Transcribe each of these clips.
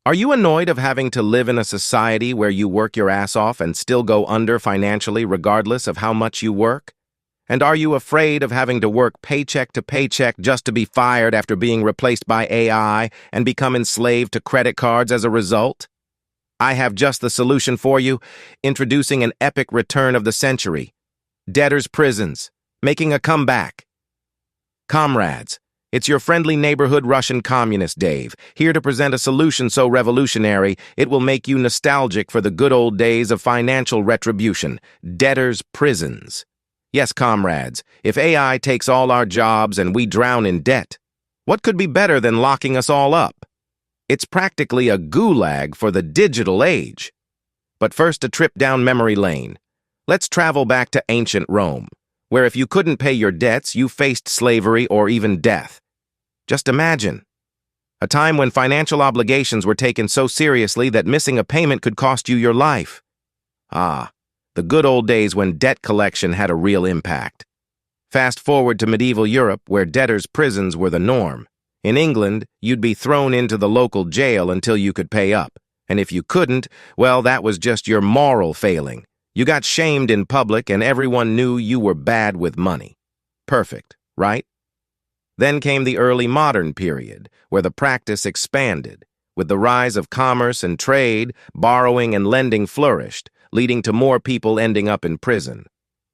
Are you annoyed of having to live in a society where you work your ass off and still go under financially regardless of how much you work? And are you afraid of having to work paycheck to paycheck just to be fired after being replaced by AI and become enslaved to credit cards as a result? I have just the solution for you, introducing an epic return of the century. Debtor's prisons, making a comeback. Comrades, it's your friendly neighborhood Russian communist Dave, here to present a solution so revolutionary it will make you nostalgic for the good old days of financial retribution, debtor's prisons. Yes, comrades, if AI takes all our jobs and we drown in debt, what could be better than locking us all up? It's practically a gulag for the digital age. But first, a trip down memory lane. Let's travel back to ancient Rome, where if you couldn't pay your debts, you faced slavery or even death. Just imagine. A time when financial obligations were taken so seriously that missing a payment could cost you your life. Ah, the good old days when debt collection had a real impact. Fast forward to medieval Europe, where debtors' prisons were the norm. In England, you'd be thrown into the local jail until you could pay up. And if you couldn't, well, that was just your moral failing. You got shamed in public and everyone knew you were bad with money. Perfect, right? Then came the early modern period, where the practice expanded. With the rise of commerce and trade, borrowing and lending flourished, leading to more people ending up in prison.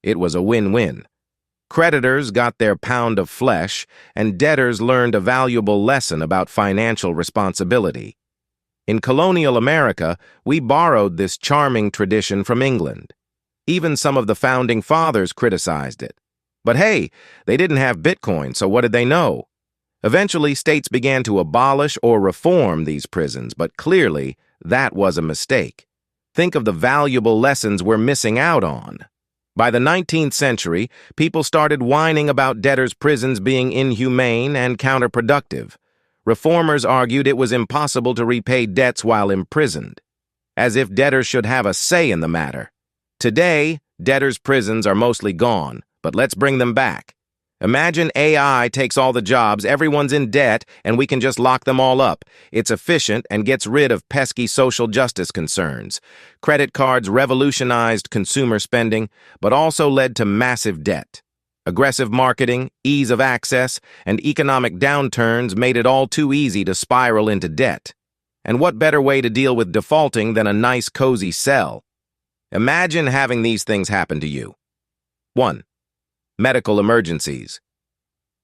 It was a win-win. Creditors got their pound of flesh, and debtors learned a valuable lesson about financial responsibility. In colonial America, we borrowed this charming tradition from England. Even some of the founding fathers criticized it. But hey, they didn't have Bitcoin, so what did they know? Eventually, states began to abolish or reform these prisons, but clearly, that was a mistake. Think of the valuable lessons we're missing out on. By the 19th century, people started whining about debtors' prisons being inhumane and counterproductive. Reformers argued it was impossible to repay debts while imprisoned, as if debtors should have a say in the matter. Today, debtors' prisons are mostly gone, but let's bring them back. Imagine AI takes all the jobs, everyone's in debt, and we can just lock them all up. It's efficient and gets rid of pesky social justice concerns. Credit cards revolutionized consumer spending, but also led to massive debt. Aggressive marketing, ease of access, and economic downturns made it all too easy to spiral into debt. And what better way to deal with defaulting than a nice, cozy cell? Imagine having these things happen to you. 1. Medical emergencies.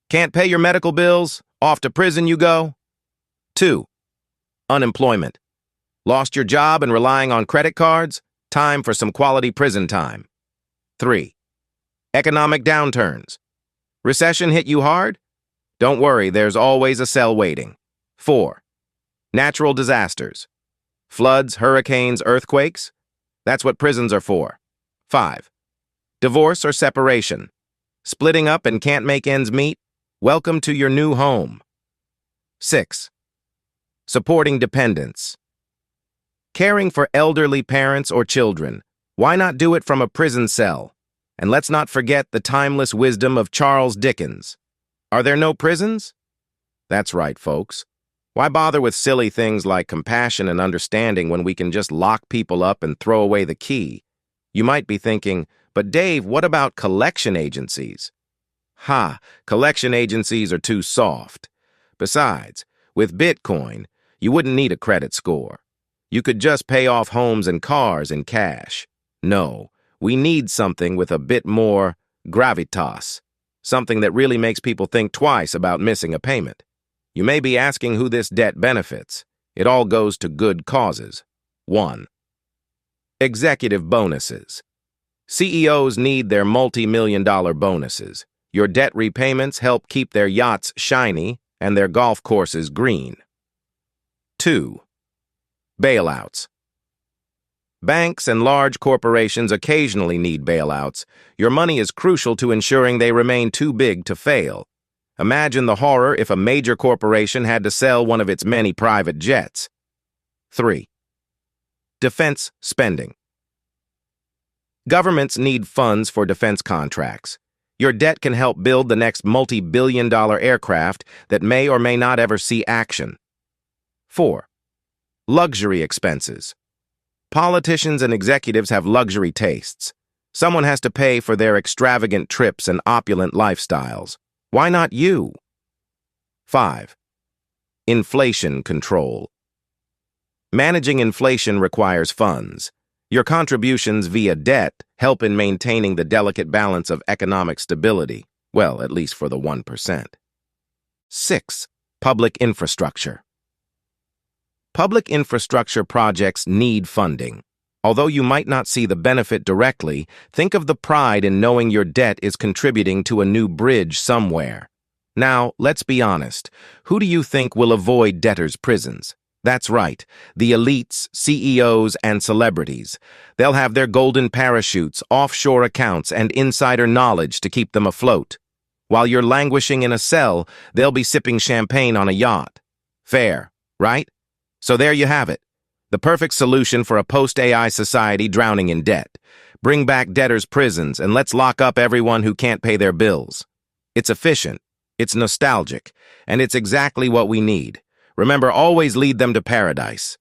Can't pay your medical bills? Off to prison you go? 2. Unemployment. Lost your job and relying on credit cards? Time for some quality prison time. 3. Economic downturns. Recession hit you hard? Don't worry, there's always a cell waiting. 4. Natural disasters. Floods, hurricanes, earthquakes? That's what prisons are for. 5. Divorce or separation. Splitting up and can't make ends meet? Welcome to your new home. 6. Supporting dependents. Caring for elderly parents or children. Why not do it from a prison cell? And let's not forget the timeless wisdom of Charles Dickens. Are there no prisons? That's right, folks. Why bother with silly things like compassion and understanding when we can just lock people up and throw away the key? You might be thinking, but Dave, what about collection agencies? Collection agencies are too soft. Besides, with Bitcoin, you wouldn't need a credit score. You could just pay off homes and cars in cash. No, we need something with a bit more gravitas, something that really makes people think twice about missing a payment. You may be asking who this debt benefits. It all goes to good causes. 1. Executive bonuses. CEOs need their multi-million-dollar bonuses. Your debt repayments help keep their yachts shiny and their golf courses green. 2. Bailouts. Banks and large corporations occasionally need bailouts. Your money is crucial to ensuring they remain too big to fail. Imagine the horror if a major corporation had to sell one of its many private jets. 3. Defense spending. Governments need funds for defense contracts. Your debt can help build the next multi-billion-dollar aircraft that may or may not ever see action. 4. Luxury expenses. Politicians and executives have luxury tastes. Someone has to pay for their extravagant trips and opulent lifestyles. Why not you? 5. Inflation control. Managing inflation requires funds. Your contributions via debt help in maintaining the delicate balance of economic stability, well, at least for the 1%. 6. Public infrastructure. Public infrastructure projects need funding. Although you might not see the benefit directly, think of the pride in knowing your debt is contributing to a new bridge somewhere. Now, let's be honest. Who do you think will avoid debtors' prisons? That's right, the elites, CEOs, and celebrities. They'll have their golden parachutes, offshore accounts, and insider knowledge to keep them afloat. While you're languishing in a cell, they'll be sipping champagne on a yacht. Fair, right? So there you have it. The perfect solution for a post-AI society drowning in debt. Bring back debtors' prisons and let's lock up everyone who can't pay their bills. It's efficient, it's nostalgic, and it's exactly what we need. Remember, always lead them to paradise.